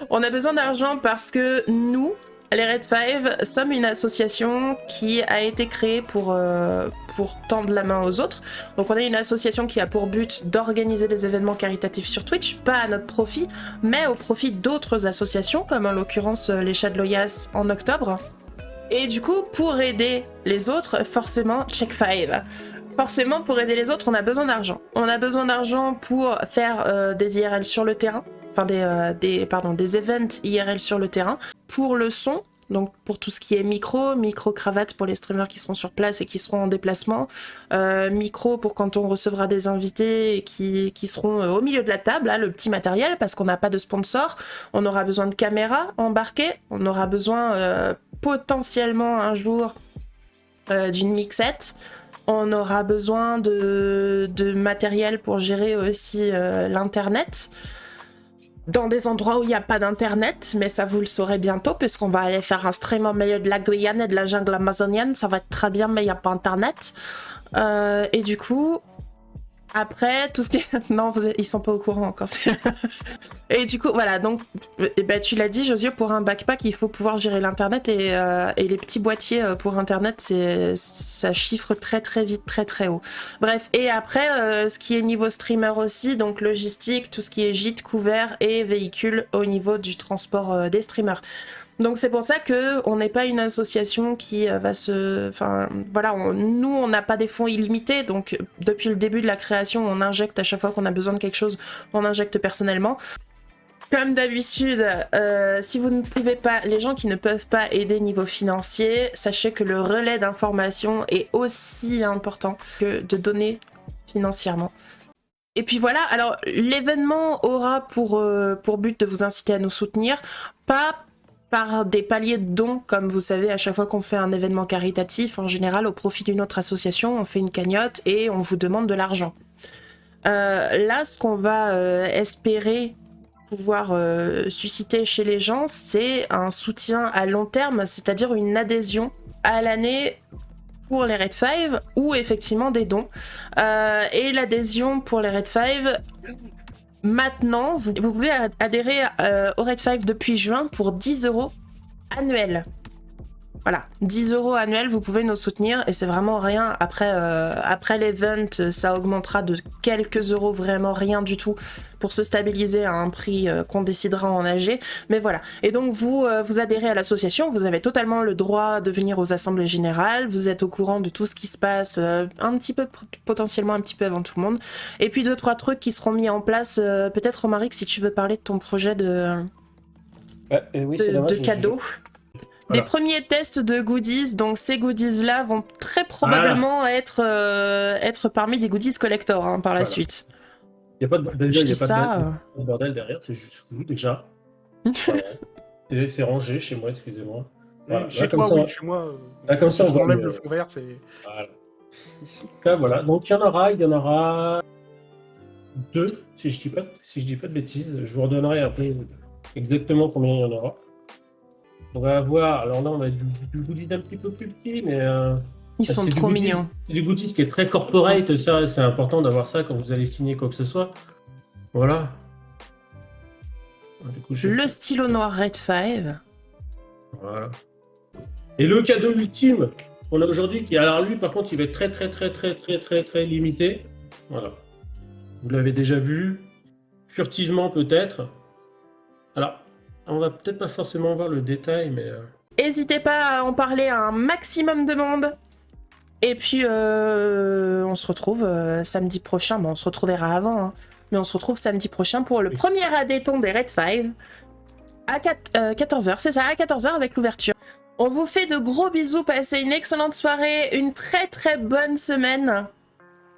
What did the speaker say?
On a besoin d'argent parce que nous, les Red Five, sommes une association qui a été créée pour tendre la main aux autres. Donc on est une association qui a pour but d'organiser des événements caritatifs sur Twitch, pas à notre profit, mais au profit d'autres associations, comme en l'occurrence les Chats de Loyas en octobre. Et du coup, pour aider les autres, forcément, check 5. Forcément, pour aider les autres, on a besoin d'argent. On a besoin d'argent pour faire des IRL sur le terrain, enfin des events IRL sur le terrain. Pour le son, donc pour tout ce qui est micro-cravate pour les streamers qui seront sur place et qui seront en déplacement, micro pour quand on recevra des invités et qui seront au milieu de la table, là, le petit matériel, parce qu'on n'a pas de sponsor. On aura besoin de caméras embarquées, on aura besoin potentiellement un jour d'une mixette. On aura besoin de matériel pour gérer aussi l'internet. Dans des endroits où il n'y a pas d'internet, mais ça vous le saurez bientôt, puisqu'on va aller faire un stream au milieu de la Guyane et de la jungle amazonienne, ça va être très bien, mais il n'y a pas internet. Et du coup, après, tout ce qui est... Non, ils sont pas au courant encore. Et du coup, voilà, donc, tu l'as dit, Josué, pour un backpack, il faut pouvoir gérer l'internet, et les petits boîtiers pour internet, ça chiffre très très vite, très très haut. Bref, et après, ce qui est niveau streamer aussi, donc logistique, tout ce qui est gîte couvert et véhicule au niveau du transport des streamers. Donc c'est pour ça qu'on n'est pas une association qui va se... Enfin, voilà, nous, on n'a pas des fonds illimités, donc depuis le début de la création, on injecte à chaque fois qu'on a besoin de quelque chose, on injecte personnellement. Comme d'habitude, si vous ne pouvez pas, les gens qui ne peuvent pas aider niveau financier, sachez que le relais d'information est aussi important que de donner financièrement. Et puis voilà, alors l'événement aura pour but de vous inciter à nous soutenir, pas par des paliers de dons, comme vous savez, à chaque fois qu'on fait un événement caritatif, en général, au profit d'une autre association, on fait une cagnotte et on vous demande de l'argent. Là, ce qu'on va espérer pouvoir susciter chez les gens, c'est un soutien à long terme, c'est-à-dire une adhésion à l'année pour les Red 5 ou effectivement des dons. Et l'adhésion pour les Red 5... Maintenant, vous pouvez adhérer au Red 5 depuis juin pour 10 € annuels. Voilà, 10 € annuels, vous pouvez nous soutenir et c'est vraiment rien. Après l'event, ça augmentera de quelques euros, vraiment rien du tout, pour se stabiliser à un prix qu'on décidera en AG. Mais voilà, et donc vous adhérez à l'association, vous avez totalement le droit de venir aux assemblées générales, vous êtes au courant de tout ce qui se passe un petit peu, potentiellement un petit peu avant tout le monde. Et puis 2-3 trucs qui seront mis en place, peut-être Romaric, si tu veux parler de ton projet de cadeaux. Voilà. Des premiers tests de goodies, donc ces goodies-là vont très probablement être parmi des goodies collector par la suite. Il n'y a pas de bordel derrière, c'est juste vous déjà. C'est rangé chez moi, excusez-moi. Voilà. Chez moi, comme ça, on va enlève le fond vert, c'est... Voilà. Là, voilà. Donc il y en aura 2, si je dis pas de bêtises. Je vous redonnerai après exactement combien il y en aura. On va avoir, alors là on a du goodies un petit peu plus petit, mais... Ils sont trop mignons. C'est du goodies qui est très corporate, ça c'est important d'avoir ça quand vous allez signer quoi que ce soit. Voilà. Coup, le stylo noir Red 5. Voilà. Et le cadeau ultime qu'on a aujourd'hui, qui alors lui par contre il va être très limité. Voilà. Vous l'avez déjà vu, furtivement peut-être. Alors, on va peut-être pas forcément voir le détail, mais... N'hésitez pas à en parler à un maximum de monde. Et puis, on se retrouve samedi prochain. Bon, on se retrouvera avant, hein, mais on se retrouve samedi prochain pour le premier adéton des Red 5 à 14h. C'est ça, à 14h avec l'ouverture. On vous fait de gros bisous. Passez une excellente soirée, une très bonne semaine.